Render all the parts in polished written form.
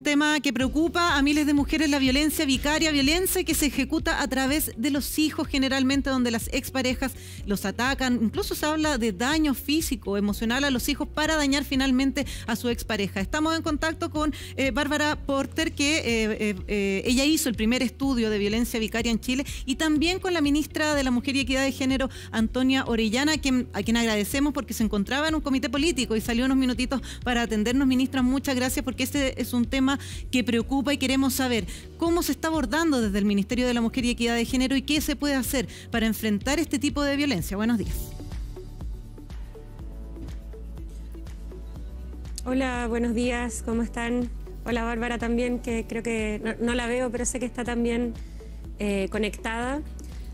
Tema que preocupa a miles de mujeres, la violencia vicaria, violencia que se ejecuta a través de los hijos, generalmente donde las exparejas los atacan. Incluso se habla de daño físico, emocional a los hijos para dañar finalmente a su expareja. Estamos en contacto con Bárbara Porter, que ella hizo el primer estudio de violencia vicaria en Chile, y también con la ministra de la Mujer y Equidad de Género, Antonia Orellana, a quien agradecemos porque se encontraba en un comité político y salió unos minutitos para atendernos. Ministra, muchas gracias, porque este es un tema que preocupa y queremos saber cómo se está abordando desde el Ministerio de la Mujer y Equidad de Género y qué se puede hacer para enfrentar este tipo de violencia. Buenos días. Hola, buenos días, ¿cómo están? Hola Bárbara también, que creo que no la veo, pero sé que está también conectada.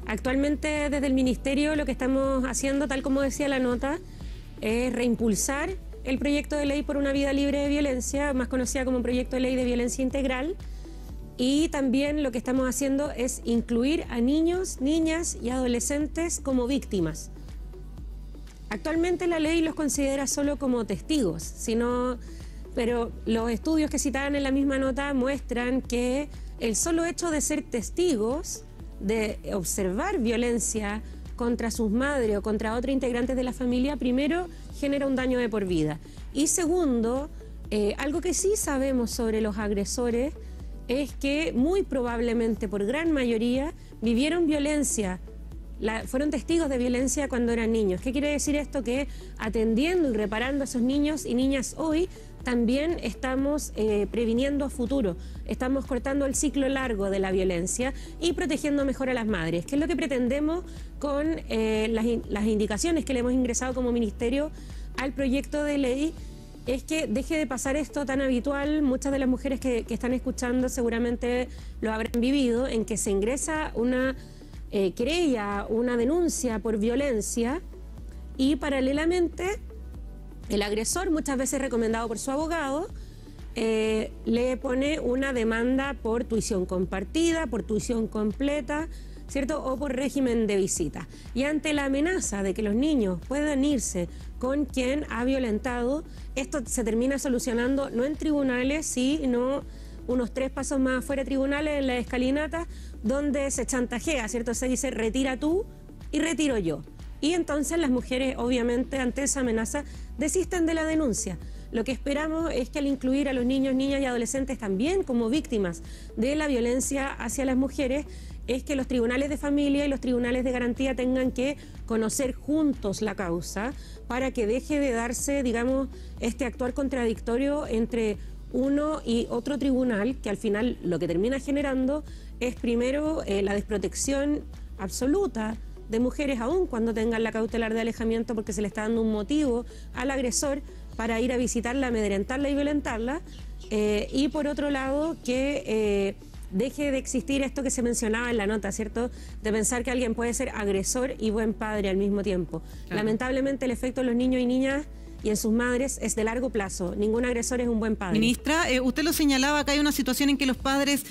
Actualmente desde el Ministerio lo que estamos haciendo, tal como decía la nota, es reimpulsar el proyecto de ley por una vida libre de violencia, más conocida como proyecto de ley de violencia integral, y también lo que estamos haciendo es incluir a niños, niñas y adolescentes como víctimas. Actualmente la ley los considera solo como testigos, pero los estudios que citaban en la misma nota muestran que el solo hecho de ser testigos, de observar violencia contra sus madres o contra otros integrantes de la familia, primero genera un daño de por vida. Y segundo, algo que sí sabemos sobre los agresores es que muy probablemente, por gran mayoría, vivieron violencia, fueron testigos de violencia cuando eran niños. ¿Qué quiere decir esto? Que atendiendo y reparando a esos niños y niñas hoy, también estamos previniendo a futuro, estamos cortando el ciclo largo de la violencia y protegiendo mejor a las madres, que es lo que pretendemos con las indicaciones que le hemos ingresado como ministerio al proyecto de ley, es que deje de pasar esto tan habitual. Muchas de las mujeres que están escuchando seguramente lo habrán vivido, en que se ingresa una querella, una denuncia por violencia y paralelamente el agresor, muchas veces recomendado por su abogado, le pone una demanda por tuición compartida, por tuición completa, ¿cierto? O por régimen de visita. Y ante la amenaza de que los niños puedan irse con quien ha violentado, esto se termina solucionando no en tribunales, sino unos 3 pasos más afuera de tribunales, en la escalinata, donde se chantajea, ¿cierto? Se dice retira tú y retiro yo. Y entonces las mujeres, obviamente, ante esa amenaza, desisten de la denuncia. Lo que esperamos es que al incluir a los niños, niñas y adolescentes también como víctimas de la violencia hacia las mujeres, es que los tribunales de familia y los tribunales de garantía tengan que conocer juntos la causa para que deje de darse, digamos, este actuar contradictorio entre uno y otro tribunal, que al final lo que termina generando es primero la desprotección absoluta de mujeres, aún cuando tengan la cautelar de alejamiento, porque se le está dando un motivo al agresor para ir a visitarla, amedrentarla y violentarla, y por otro lado que deje de existir esto que se mencionaba en la nota, ¿cierto? De pensar que alguien puede ser agresor y buen padre al mismo tiempo. Claro. Lamentablemente el efecto en los niños y niñas y en sus madres es de largo plazo. Ningún agresor es un buen padre. Ministra, usted lo señalaba, acá hay una situación en que los padres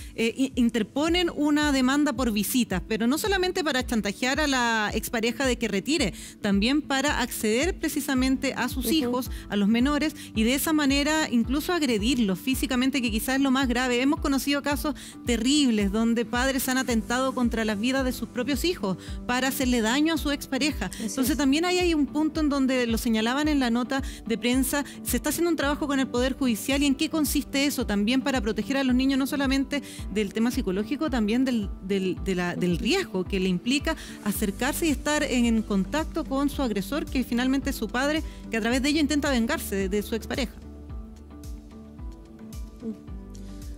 interponen una demanda por visitas, pero no solamente para chantajear a la expareja de que retire, también para acceder precisamente a sus hijos, a los menores, y de esa manera incluso agredirlos físicamente, que quizás es lo más grave. Hemos conocido casos terribles donde padres han atentado contra las vidas de sus propios hijos para hacerle daño a su expareja. Entonces también ahí hay un punto en donde lo señalaban en la nota de prensa, se está haciendo un trabajo con el Poder Judicial. ¿Y en qué consiste eso? También para proteger a los niños, no solamente del tema psicológico, también del riesgo que le implica acercarse y estar en contacto con su agresor, que finalmente es su padre, que a través de ello intenta vengarse de su expareja.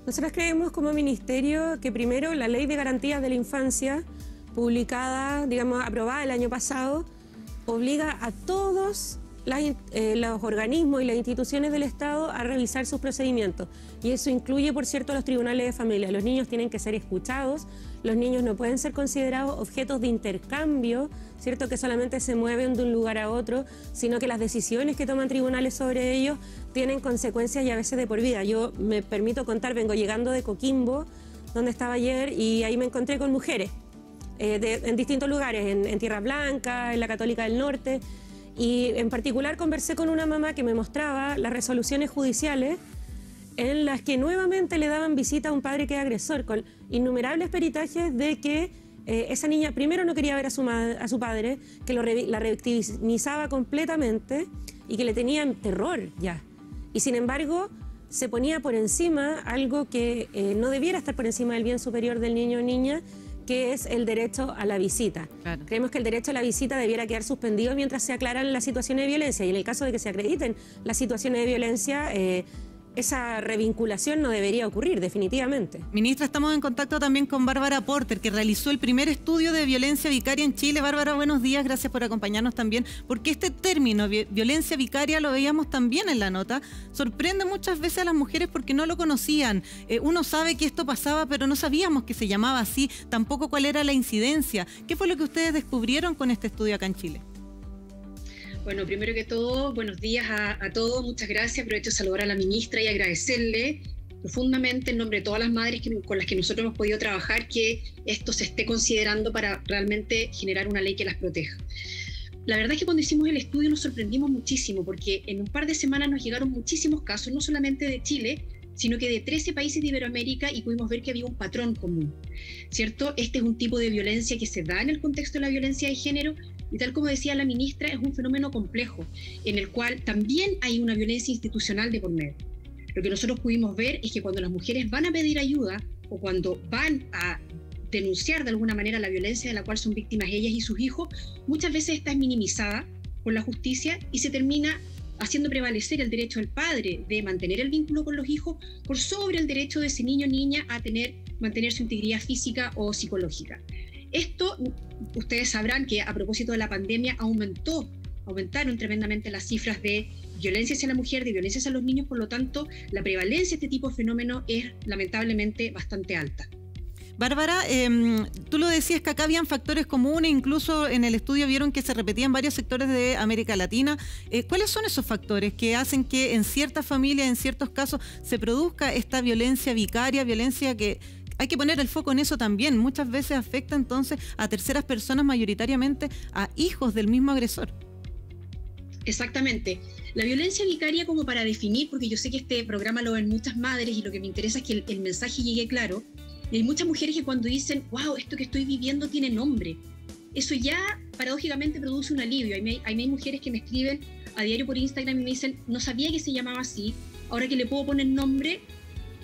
Nosotros creemos como ministerio que primero la Ley de Garantías de la Infancia, publicada, digamos, aprobada el año pasado, obliga a todos los organismos y las instituciones del Estado a revisar sus procedimientos. Y eso incluye, por cierto, los tribunales de familia. Los niños tienen que ser escuchados, los niños no pueden ser considerados objetos de intercambio, ¿cierto? Que solamente se mueven de un lugar a otro, sino que las decisiones que toman tribunales sobre ellos tienen consecuencias y a veces de por vida. Yo me permito contar, vengo llegando de Coquimbo, donde estaba ayer, y ahí me encontré con mujeres en distintos lugares, en Tierra Blanca, en la Católica del Norte. Y en particular conversé con una mamá que me mostraba las resoluciones judiciales en las que nuevamente le daban visita a un padre que es agresor, con innumerables peritajes de que esa niña primero no quería ver a su padre, que la revictimizaba completamente y que le tenía terror ya. Y sin embargo, se ponía por encima algo que no debiera estar por encima del bien superior del niño o niña, que es el derecho a la visita. Claro. Creemos que el derecho a la visita debiera quedar suspendido mientras se aclaran las situaciones de violencia, y en el caso de que se acrediten las situaciones de violencia, esa revinculación no debería ocurrir, definitivamente. Ministra, estamos en contacto también con Bárbara Porter, que realizó el primer estudio de violencia vicaria en Chile. Bárbara, buenos días, gracias por acompañarnos también, porque este término, violencia vicaria, lo veíamos también en la nota, sorprende muchas veces a las mujeres porque no lo conocían. Uno sabe que esto pasaba, pero no sabíamos que se llamaba así, tampoco cuál era la incidencia. ¿Qué fue lo que ustedes descubrieron con este estudio acá en Chile? Bueno, primero que todo, buenos días a todos, muchas gracias. Aprovecho de saludar a la ministra y agradecerle profundamente en nombre de todas las madres con las que nosotros hemos podido trabajar que esto se esté considerando para realmente generar una ley que las proteja. La verdad es que cuando hicimos el estudio nos sorprendimos muchísimo porque en un par de semanas nos llegaron muchísimos casos, no solamente de Chile, sino que de 13 países de Iberoamérica, y pudimos ver que había un patrón común, ¿cierto? Este es un tipo de violencia que se da en el contexto de la violencia de género, y tal como decía la ministra, es un fenómeno complejo, en el cual también hay una violencia institucional de por medio. Lo que nosotros pudimos ver es que cuando las mujeres van a pedir ayuda, o cuando van a denunciar de alguna manera la violencia de la cual son víctimas ellas y sus hijos, muchas veces esta es minimizada por la justicia y se termina haciendo prevalecer el derecho del padre de mantener el vínculo con los hijos por sobre el derecho de ese niño o niña a mantener su integridad física o psicológica. Esto, ustedes sabrán que a propósito de la pandemia aumentaron tremendamente las cifras de violencia hacia la mujer, de violencia hacia los niños, por lo tanto, la prevalencia de este tipo de fenómeno es lamentablemente bastante alta. Bárbara, tú lo decías que acá habían factores comunes, incluso en el estudio vieron que se repetían en varios sectores de América Latina. ¿Cuáles son esos factores que hacen que en ciertas familias, en ciertos casos, se produzca esta violencia vicaria, violencia que hay que poner el foco en eso también? Muchas veces afecta entonces a terceras personas, mayoritariamente a hijos del mismo agresor. Exactamente. La violencia vicaria, como para definir, porque yo sé que este programa lo ven muchas madres y lo que me interesa es que el mensaje llegue claro. Y hay muchas mujeres que cuando dicen, wow, esto que estoy viviendo tiene nombre, eso ya paradójicamente produce un alivio. Hay mujeres que me escriben a diario por Instagram y me dicen, no sabía que se llamaba así, ahora que le puedo poner nombre,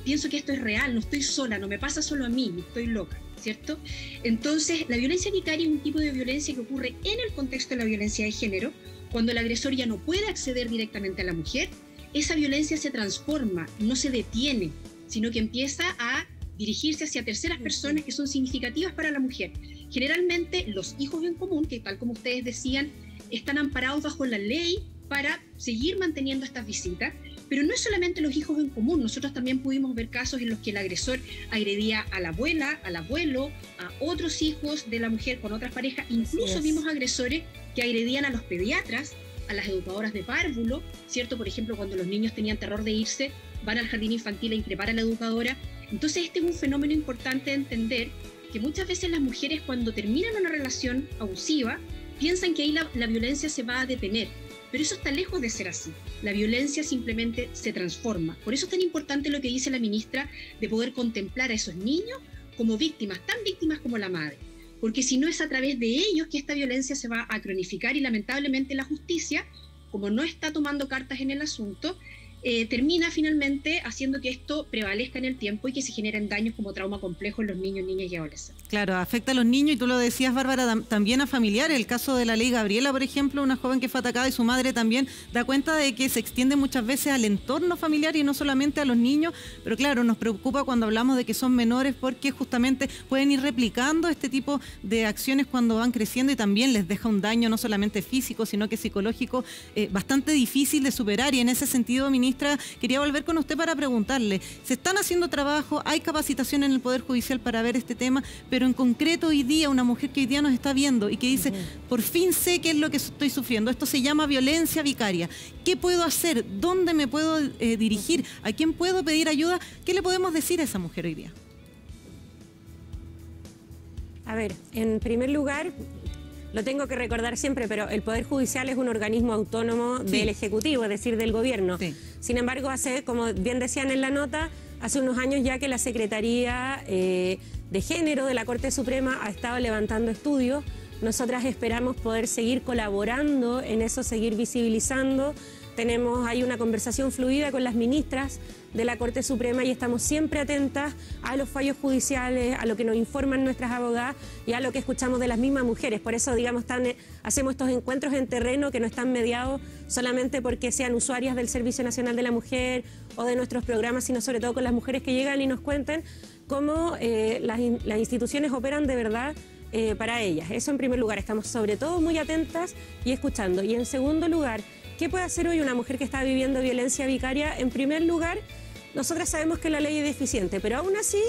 pienso que esto es real, no estoy sola, no me pasa solo a mí, no estoy loca, ¿cierto? Entonces, la violencia vicaria es un tipo de violencia que ocurre en el contexto de la violencia de género, cuando el agresor ya no puede acceder directamente a la mujer, esa violencia se transforma, no se detiene, sino que empieza a dirigirse hacia terceras personas que son significativas para la mujer. Generalmente los hijos en común, que tal como ustedes decían, están amparados bajo la ley para seguir manteniendo estas visitas, pero no es solamente los hijos en común. Nosotros también pudimos ver casos en los que el agresor agredía a la abuela, al abuelo, a otros hijos de la mujer con otras parejas. Incluso vimos agresores que agredían a los pediatras, a las educadoras de párvulo, ¿cierto? Por ejemplo, cuando los niños tenían terror de irse, van al jardín infantil a increpar a la educadora. Entonces este es un fenómeno importante de entender, que muchas veces las mujeres cuando terminan una relación abusiva piensan que ahí la violencia se va a detener, pero eso está lejos de ser así. La violencia simplemente se transforma. Por eso es tan importante lo que dice la ministra de poder contemplar a esos niños como víctimas, tan víctimas como la madre, porque si no es a través de ellos que esta violencia se va a cronificar, y lamentablemente la justicia, como no está tomando cartas en el asunto, termina finalmente haciendo que esto prevalezca en el tiempo y que se generen daños como trauma complejo en los niños, niñas y adolescentes. Claro, afecta a los niños, y tú lo decías, Bárbara, también a familiares. El caso de la ley Gabriela, por ejemplo, una joven que fue atacada y su madre también da cuenta de que se extiende muchas veces al entorno familiar y no solamente a los niños, pero claro, nos preocupa cuando hablamos de que son menores porque justamente pueden ir replicando este tipo de acciones cuando van creciendo, y también les deja un daño no solamente físico, sino que psicológico bastante difícil de superar. Y en ese sentido, ministra, quería volver con usted para preguntarle, ¿se están haciendo trabajo? ¿Hay capacitación en el Poder Judicial para ver este tema? Pero en concreto hoy día, una mujer que hoy día nos está viendo y que dice, por fin sé qué es lo que estoy sufriendo, esto se llama violencia vicaria, ¿qué puedo hacer? ¿Dónde me puedo dirigir? ¿A quién puedo pedir ayuda? ¿Qué le podemos decir a esa mujer hoy día? A ver, en primer lugar, lo tengo que recordar siempre, pero el Poder Judicial es un organismo autónomo del Ejecutivo, es decir, del Gobierno. Sí. Sin embargo, como bien decían en la nota, hace unos años ya que la Secretaría de Género de la Corte Suprema ha estado levantando estudios. Nosotras esperamos poder seguir colaborando en eso, seguir visibilizando. Hay una conversación fluida con las ministras de la Corte Suprema y estamos siempre atentas a los fallos judiciales, a lo que nos informan nuestras abogadas y a lo que escuchamos de las mismas mujeres. Por eso, digamos, hacemos estos encuentros en terreno que no están mediados solamente porque sean usuarias del Servicio Nacional de la Mujer o de nuestros programas, sino sobre todo con las mujeres que llegan y nos cuenten cómo las instituciones operan de verdad para ellas. Eso en primer lugar, estamos sobre todo muy atentas y escuchando. Y en segundo lugar, ¿qué puede hacer hoy una mujer que está viviendo violencia vicaria? En primer lugar, nosotras sabemos que la ley es deficiente, pero aún así,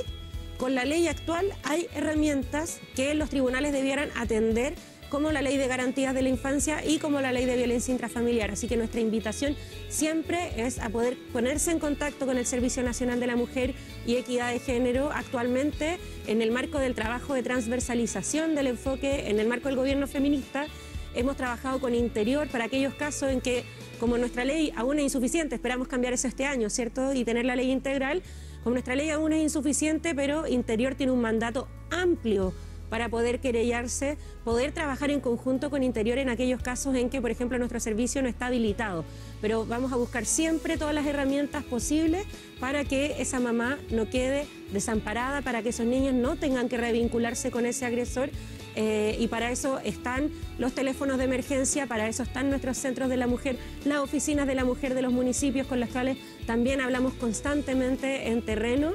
con la ley actual hay herramientas que los tribunales debieran atender, como la Ley de Garantías de la Infancia y como la Ley de Violencia Intrafamiliar. Así que nuestra invitación siempre es a poder ponerse en contacto con el Servicio Nacional de la Mujer y Equidad de Género. Actualmente, en el marco del trabajo de transversalización del enfoque, en el marco del gobierno feminista, hemos trabajado con Interior para aquellos casos en que, como nuestra ley aún es insuficiente, esperamos cambiar eso este año, ¿cierto? Y tener la ley integral. Como nuestra ley aún es insuficiente, pero Interior tiene un mandato amplio para poder querellarse, poder trabajar en conjunto con Interior en aquellos casos en que, por ejemplo, nuestro servicio no está habilitado. Pero vamos a buscar siempre todas las herramientas posibles para que esa mamá no quede desamparada, para que esos niños no tengan que revincularse con ese agresor. Y para eso están los teléfonos de emergencia, para eso están nuestros centros de la mujer, las oficinas de la mujer de los municipios con las cuales también hablamos constantemente en terreno.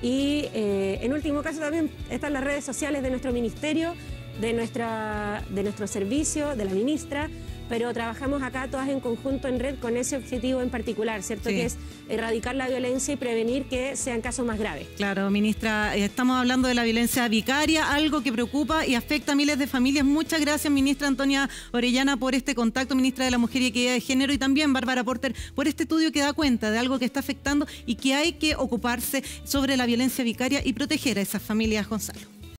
Y en último caso también están las redes sociales de nuestro ministerio, de nuestro servicio, de la ministra, pero trabajamos acá todas en conjunto en red con ese objetivo en particular, ¿cierto? Sí. Que es erradicar la violencia y prevenir que sean casos más graves. Claro, ministra, estamos hablando de la violencia vicaria, algo que preocupa y afecta a miles de familias. Muchas gracias, ministra Antonia Orellana, por este contacto, ministra de la Mujer y Equidad de Género, y también Bárbara Porter por este estudio que da cuenta de algo que está afectando y que hay que ocuparse sobre la violencia vicaria y proteger a esas familias, Gonzalo.